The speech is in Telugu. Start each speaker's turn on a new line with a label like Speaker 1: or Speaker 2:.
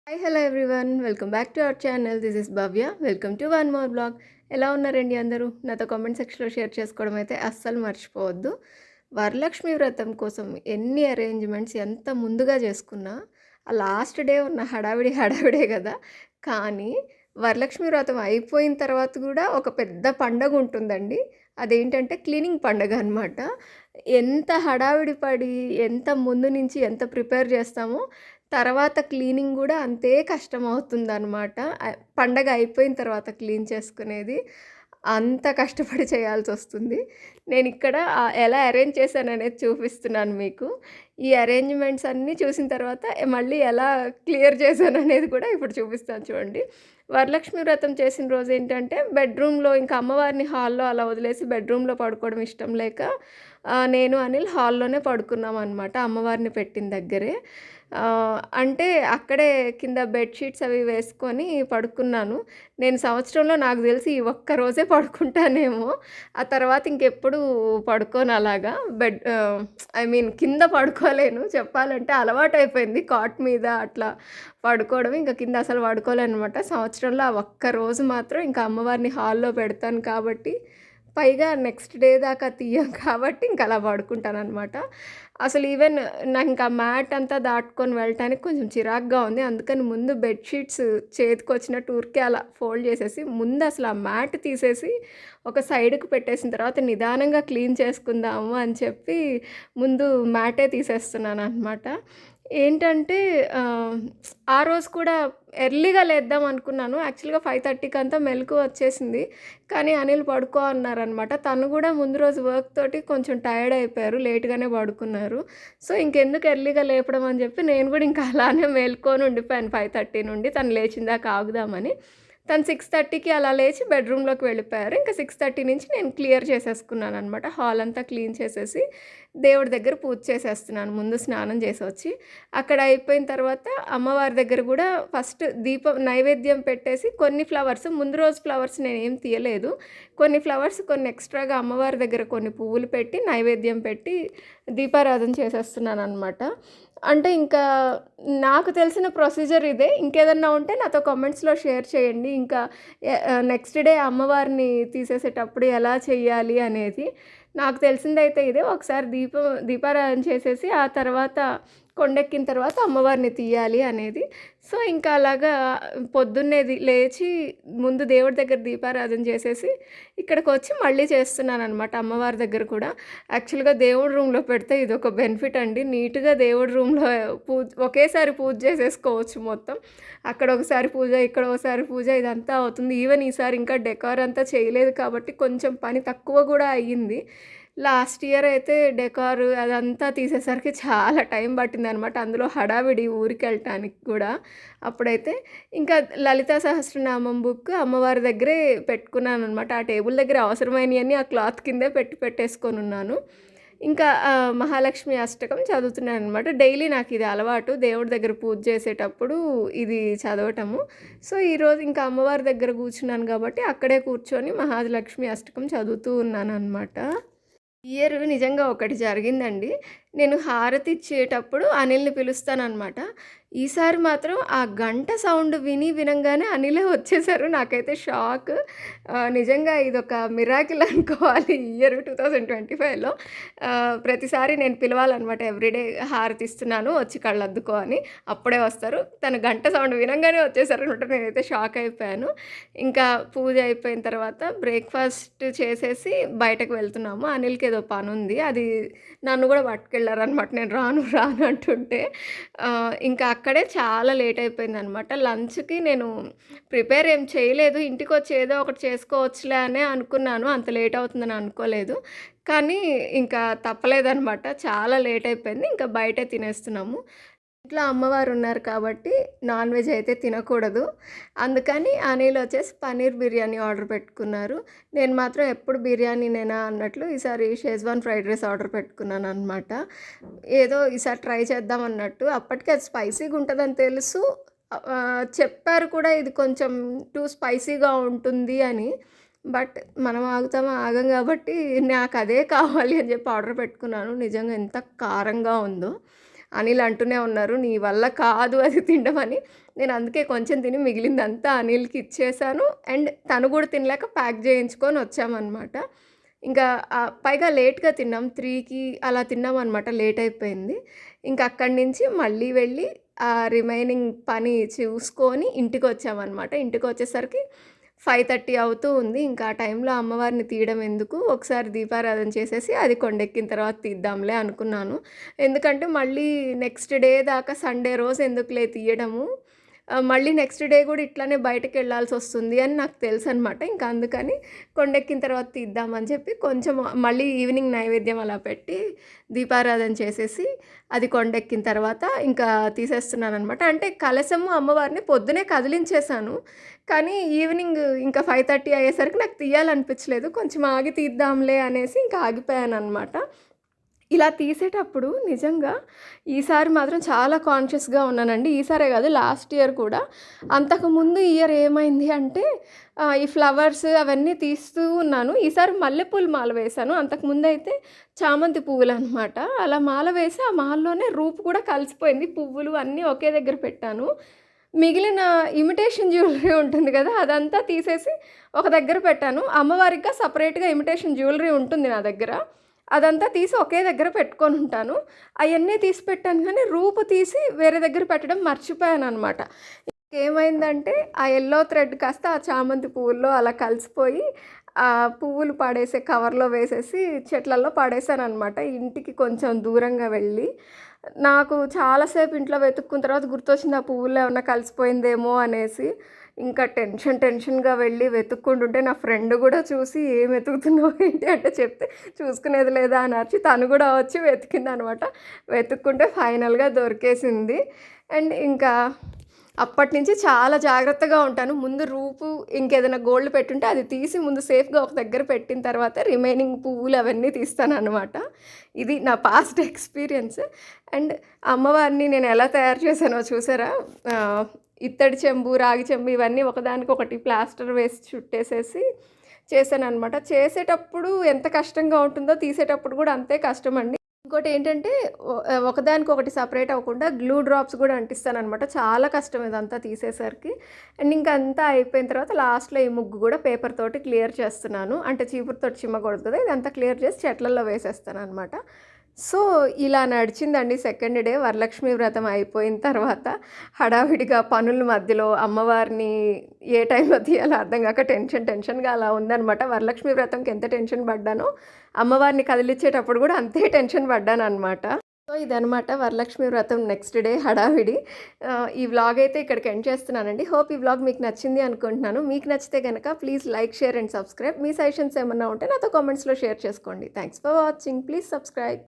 Speaker 1: Hi hello everyone welcome back to our channel. This is Bhavya. Welcome to one more blog. ఎలా ఉన్నారండి అందరూ? నాతో కామెంట్ సెక్షన్లో షేర్ చేసుకోవడం అయితే అస్సలు మర్చిపోవద్దు. వరలక్ష్మి వ్రతం కోసం ఎన్ని అరేంజ్మెంట్స్ ఎంత ముందుగా చేసుకున్నా ఆ లాస్ట్ డే ఉన్న హడావిడి హడావిడే కదా. కానీ వరలక్ష్మి వ్రతం అయిపోయిన తర్వాత కూడా ఒక పెద్ద పండగ ఉంటుందండి. అదేంటంటే క్లీనింగ్ పండగ అనమాట. ఎంత హడావిడి పడి ఎంత ముందు నుంచి ఎంత ప్రిపేర్ చేస్తామో తర్వాత క్లీనింగ్ గూడా అంతే కష్టమవుతుందనమాట. పండగ అయిపోయిన తర్వాత క్లీన్ చేసుకునేది. అంత కష్టపడి చేయాల్సొస్తుంది. నేనిక్కడ ఎలా అరేంజ్ చేశాననేది చూపిస్తున్నాను మీకు. ఈ అరేంజ్‌మెంట్స్ అన్నీ చూసిన తర్వాత మళ్ళీ ఎలా క్లియర్ చేశాననేది కూడా ఇప్పుడు చూపిస్తాను చూడండి. వరలక్ష్మి వ్రతం చేసిన రోజేంటంటే బెడ్‌రూమ్‌లో ఇంకా అమ్మవారిని హాల్‌లో అలా వదిలేసి బెడ్‌రూమ్‌లో పడుకోవడం ఇష్టం లేక నేను, అనిల్ హాల్‌లోనే పడుకున్నామనమాట అమ్మవారిని పెట్టిన దగ్గరే. అంటే అక్కడే కింద బెడ్‌షీట్స్ అవి వేసుకొని పడుకున్నాను. నేను సంవత్సరంలో నాకు తెలిసి ఈ ఒక్క రోజే పడుకుంటానేమో. ఆ తర్వాత ఇంకెప్పుడు పడుకోను అలాగా. ఐ మీన్ కింద పడుకోలేను. చెప్పాలంటే అలవాటయిపోయింది కాట్ మీద అట్లా పడుకోవడం. ఇంక కింద అసలు పడుకోలేననమాట. సంవత్సరంలో ఆ ఒక్క రోజు మాత్రం ఇంకా అమ్మవారిని హాల్‌లో పెడతాను కాబట్టి, పైగా నెక్స్ట్ డే దాకా తీయం కాబట్టి ఇంక అలా పడుకుంటాననమాట. అసలు ఈవెన్ నాకింకా మ్యాట్ అంతా దాటుకొని వెళ్ళటానికి కొంచెం చిరాకుగా ఉంది. అందుకని ముందు బెడ్‌షీట్స్ చేతికొచ్చినట్టు ఊరికే అలా ఫోల్డ్ చేసేసి, ముందు అసలు ఆ మ్యాట్ తీసేసి ఒక సైడ్‌కి పెట్టేసిన తర్వాత నిదానంగా క్లీన్ చేసుకుందాము అని చెప్పి ముందు మ్యాటే తీసేస్తున్నాననమాట. ఏంటంటే ఆ రోజు కూడా ఎర్లీగా లేద్దాం అనుకున్నాను. యాక్చువల్‌గా 5:30కి అంతా మెలుకువ వచ్చేసింది. కానీ అనిల్ పడుకో అన్నారనమాట. తను గూడా ముందు రోజు వర్క్ తోటి కొంచెం టైర్డ్ అయిపోయారు. లేట్‌గానే పడుకున్నారు. సో, ఇంకెందుకు ఎర్లీగా లేపడం అని చెప్పి నేను గూడా ఇంకా అలానే మేల్కొని ఉండిపోయాను 5:30 నుండి. తను లేచిన దాకా ఆగుదామని. తను 6:30కి అలా లేచి బెడ్‌రూమ్‌లోకి వెళ్ళిపోయారు. ఇంకా 6:30 నుంచి నేను క్లియర్ చేసేసుకున్నాననమాట. హాల్ అంతా క్లీన్ చేసేసి, దేవుడి దగ్గర పూజ చేసేస్తున్నాను. ముందు స్నానం చేసొచ్చి, అక్కడ అయిపోయిన తర్వాత అమ్మవారి దగ్గర గూడా ఫస్ట్ దీపం నైవేద్యం పెట్టేసి కొన్ని ఫ్లవర్స్ ముందు రోజు ఫ్లవర్స్ నేనేం తీయలేదు. కొన్ని ఫ్లవర్స్ కొన్ని ఎక్స్‌ట్రాగా అమ్మవారి దగ్గర కొన్ని పువ్వులు పెట్టి, నైవేద్యం పెట్టి దీపారాధన చేసేస్తున్నాననమాట. అంటే ఇంకా నాకు తెలిసిన ప్రొసీజర్ ఇదే. ఇంకేదన్నా ఉంటే నాతో కామెంట్స్‌లో షేర్ చేయండి. ఇంకా నెక్స్ట్ డే అమ్మవారిని తీసేసేటప్పుడు ఎలా చెయ్యాలి అనేది. నాకు తెలిసిందైతే ఇదే. ఒకసారి దీపారాధన చేసేసి, ఆ తర్వాత కొండెక్కిన తర్వాత అమ్మవారిని తీయాలి అనేది. సో, ఇంకా అలాగా పొద్దున్నే లేచి ముందు దేవుడి దగ్గర దీపారాధన చేసేసి, ఇక్కడికొచ్చి మళ్ళీ చేస్తున్నాననమాట అమ్మవారి దగ్గర కూడా. యాక్చువల్‌గా దేవుడి రూమ్‌లో పెడితే ఇదొక బెనిఫిట్ అండి. నీట్‌గా దేవుడి రూమ్‌లో ఒకేసారి పూజ చేసేసుకోవచ్చు మొత్తం. అక్కడ ఒకసారి పూజ, ఇక్కడ ఒకసారి పూజ ఇదంతా అవుతుంది. ఈవెన్ ఈసారి ఇంకా డెకార్ అంతా చేయలేదు కాబట్టి కొంచెం పని తక్కువ గూడా అయ్యింది. లాస్ట్ ఇయర్ అయితే డెకార్ అదంతా తీసేసరికి చాలా టైం పట్టిందనమాట. అందులో హడావిడి ఊరికెళ్ళటానికి కూడా. అప్పుడైతే ఇంకా లలితా సహస్రనామం బుక్ అమ్మవారి దగ్గరే పెట్టుకున్నాననమాట. ఆ టేబుల్ దగ్గర అవసరమైనయన్నీ ఆ క్లాత్ కిందే పెట్టేసుకొనున్నాను. ఇంకా మహాలక్ష్మి అష్టకం చదువుతున్నాననమాట. డైలీ నాకిది అలవాటు. దేవుడి దగ్గర పూజ చేసేటప్పుడు ఇది చదవటము. సో, ఈరోజు ఇంకా అమ్మవారి దగ్గర కూర్చున్నాను కాబట్టి అక్కడే కూర్చొని మహాలక్ష్మి అష్టకం చదువుతూ ఉన్నాననమాట. ఇయర్ నిజంగా ఒకటి జరిగిందండి. నేను హారతి ఇచ్చేటప్పుడు అనిల్‌ని పిలుస్తాననమాట. ఈసారి మాత్రం ఆ గంట సౌండ్ వినంగానే అనిలే వచ్చేసారు. నాకైతే షాక్. నిజంగా ఇదొక మిరాకిల్ అనుకోవాలి ఈ ఇయర్ 2025లో. ప్రతిసారి నేను పిలవాలనమాట ఎవ్రీడే హారతి ఇస్తున్నాను వచ్చి కళ్ళద్దుకో అని. అప్పుడే వస్తారు. తను గంట సౌండ్ వినంగానే వచ్చేసారనమాట. నేనైతే షాక్ అయిపోయాను. ఇంకా పూజ అయిపోయిన తర్వాత బ్రేక్‌ఫాస్ట్ చేసేసి బయటకు వెళ్తున్నాము. అనిల్‌కి ఏదో పనుంది. అది నన్ను గూడా పట్టుకెళ్లారనమాట. నేను రాను, రాను అంటుంటే. ఇంకా అక్కడే చాలా లేట్ అయిపోయిందనమాట. లంచ్‌కి నేను ప్రిపేర్ ఏం చేయలేదు. ఇంటికొచ్చి ఏదో ఒకటి చేసుకోవచ్చులే అనే అనుకున్నాను. అంత లేట్ అవుతుందని అనుకోలేదు. కానీ ఇంకా తప్పలేదనమాట. చాలా లేట్ అయిపోయింది. ఇంకా బయటే తినేస్తున్నాము. ఇంట్లో అమ్మవారున్నారు కాబట్టి నాన్ వెజ్ అయితే తినకూడదు. అందుకని అనిల్ వచ్చేసి పన్నీర్ బిర్యానీ ఆర్డర్ పెట్టుకున్నారు. నేను మాత్రం ఎప్పుడు బిర్యానీనేనా అన్నట్లు ఈసారి షెజ్వాన్ ఫ్రైడ్ రైస్ ఆర్డర్ పెట్టుకున్నాననమాట. ఏదో ఈసారి ట్రై చేద్దాం అన్నట్టు. అప్పటికి అది స్పైసీగా ఉంటదని తెలుసు. చెప్పారు కూడా ఇది కొంచెం టూ స్పైసీగా ఉంటుంది అని. బట్ మనం ఆగుతామా? ఆగం కాబట్టి నాకదే కావాలి అని చెప్పి ఆర్డర్ పెట్టుకున్నాను. నిజంగా ఎంత కారంగా ఉందో. అనిల్ అంటూనే ఉన్నారు, "నీ వల్ల కాదు అది తినడం" అని. నేను అందుకే కొంచెం తిని మిగిలిందంతా అనిల్‌కి ఇచ్చేసాను. అండ్ తను కూడా తినలేక ప్యాక్ చేయించుకొని వచ్చామనమాట. ఇంకా పైగా లేట్‌గా తిన్నాం. 3కి అలా తిన్నామనమాట. లేట్ అయిపోయింది. ఇంక అక్కడి నుంచి మళ్ళీ వెళ్ళి రిమైనింగ్ పని చూసుకొని ఇంటికొచ్చామనమాట. ఇంటికొచ్చేసరికి 5:30 అవుతూ ఉంది. ఇంకా ఆ టైంలో అమ్మవారిని తీయడం ఎందుకు, ఒకసారి దీపారాధన చేసేసి అది కొండెక్కిన తర్వాత తీద్దాంలే అనుకున్నాను. ఎందుకంటే మళ్ళీ నెక్స్ట్ డే దాకా సండే రోజు ఎందుకులే తీయడము, మళ్ళీ నెక్స్ట్ డే కూడా ఇట్లానే బయటకెళ్ళాల్సొస్తుంది అని నాకు తెలుసనమాట. ఇంకా అందుకని కొండెక్కిన తర్వాత తీద్దామని చెప్పి కొంచెం మళ్ళీ ఈవినింగ్ నైవేద్యం అలా పెట్టి దీపారాధన చేసేసి అది కొండెక్కిన తర్వాత ఇంకా తీసేస్తున్నాననమాట. అంటే కలశము అమ్మవారిని పొద్దునే కదిలించేశాను. కానీ ఈవినింగ్ ఇంకా 5:30 అయ్యేసరికి నాకు తీయాలనిపించలేదు. కొంచెం ఆగి తీద్దాంలే అనేసి ఇంకా ఆగిపోయాననమాట. ఇలా తీసేటప్పుడు నిజంగా ఈసారి మాత్రం చాలా కాన్షియస్‌గా ఉన్నానండి. ఈసారే కాదు, లాస్ట్ ఇయర్ కూడా. అంతకుముందు ఇయర్ ఏమైంది అంటే ఈ ఫ్లవర్స్ అవన్నీ తీస్తూ ఉన్నాను. ఈసారి మల్లెపూల మాల వేశాను. అంతకుముందయితే చామంతి పువ్వులనమాట. అలా మాల వేసి ఆ మాలలోనే రూపు కూడా కలిసిపోయింది. పువ్వులు అన్నీ ఒకే దగ్గర పెట్టాను. మిగిలిన ఇమిటేషన్ జ్యువెలరీ ఉంటుంది కదా! అదంతా తీసేసి ఒక దగ్గర పెట్టాను. అమ్మవారికిగా సెపరేట్‌గా ఇమిటేషన్ జ్యువెలరీ ఉంటుంది నా దగ్గర. అదంతా తీసి ఒకే దగ్గర పెట్టుకొనుంటాను. అయన్నీ తీసి పెట్టాను కానీ రూపు తీసి వేరే దగ్గర పెట్టడం మర్చిపోయాననమాట. ఏమైందంటే ఆ యెల్లో థ్రెడ్ కాస్త ఆ చామంతి పువ్వుల్లో అలా కలిసిపోయి పువ్వులు పాడేసే కవర్‌లో వేసేసి చెట్లల్లో పడేసాననమాట. ఇంటికి కొంచెం దూరంగా వెళ్ళి. నాకు చాలా సేపు ఇంట్లో వెతుక్కున్న తర్వాత గుర్తొచ్చింది ఆ పువ్వుల్లో ఏమన్నా కలిసిపోయిందేమో అనేసి. ఇంకా టెన్షన్‌గా వెళ్ళి వెతుక్కుంటుంటే నా ఫ్రెండ్ గూడా చూసి, "ఏం వెతుకుతున్నావు ఏంటి?" అంటే చెప్తే, "చూసుకునేది లేదా" అని అరిచి తను గూడా వచ్చి వెతికిందనమాట. వెతుక్కుంటే ఫైనల్‌గా దొరికేసింది. అండ్ ఇంకా అప్పటినుంచి చాలా జాగ్రత్తగా ఉంటాను. ముందు రూపు ఇంకేదైనా గోల్డ్ పెట్టుంటే అది తీసి ముందు సేఫ్‌గా ఒక దగ్గర పెట్టిన తర్వాత రిమైనింగ్ పువ్వులు అవన్నీ తీస్తాననమాట. ఇది నా పాస్ట్ ఎక్స్‌పీరియన్స్. అండ్ అమ్మవారిని నేను ఎలా తయారు చేశానో చూసారా? ఇత్తడి చెంబు, రాగి చెంబు ఇవన్నీ ఒకదానికొకటి ప్లాస్టర్ వేసి చుట్టేసేసి చేశాననమాట. చేసేటప్పుడు ఎంత కష్టంగా ఉంటుందో తీసేటప్పుడు కూడా అంతే కష్టమండి. ఇంకోటేంటంటే ఒకదానికొకటి సెపరేట్ అవ్వకుండా గ్లూ డ్రాప్స్ గూడా అంటిస్తాననమాట. చాలా కష్టం ఇదంతా తీసేసరికి. అండ్ ఇంక అంతా అయిపోయిన తర్వాత లాస్ట్‌లో ఈ ముగ్గు గూడా పేపర్ తోటి క్లియర్ చేస్తున్నాను. అంటే చీపురుతోటి చిమ్మకూడదు కదా! ఇదంతా క్లియర్ చేసి చెట్లల్లో వేసేస్తాననమాట. సో, ఇలా నడిచిందండి సెకండ్ డే. వరలక్ష్మి వ్రతం అయిపోయిన తర్వాత హడావిడిగా పనుల మధ్యలో అమ్మవారిని ఏ టైంలో తీయాలో అర్థం గాక టెన్షన్‌గా అలా ఉందనమాట. వరలక్ష్మి వ్రతంకి ఎంత టెన్షన్ పడ్డానో, అమ్మవారిని కదిలిచ్చేటప్పుడు గూడా అంతే టెన్షన్ పడ్డాననమాట. సో, ఇదనమాట వరలక్ష్మి వ్రతం నెక్స్ట్ డే హడావిడి. ఈ వ్లాగ్ అయితే ఇక్కడికి ఎండ్ చేస్తున్నానండి. హోప్ ఈ వ్లాగ్ మీకు నచ్చింది అనుకుంటున్నాను. మీకు నచ్చితే గనక please like, share and subscribe. Me suggestions ఏమన్నా ఉంటే నాతో కామెంట్స్‌లో షేర్ చేసుకోండి. Thanks for watching. Please subscribe.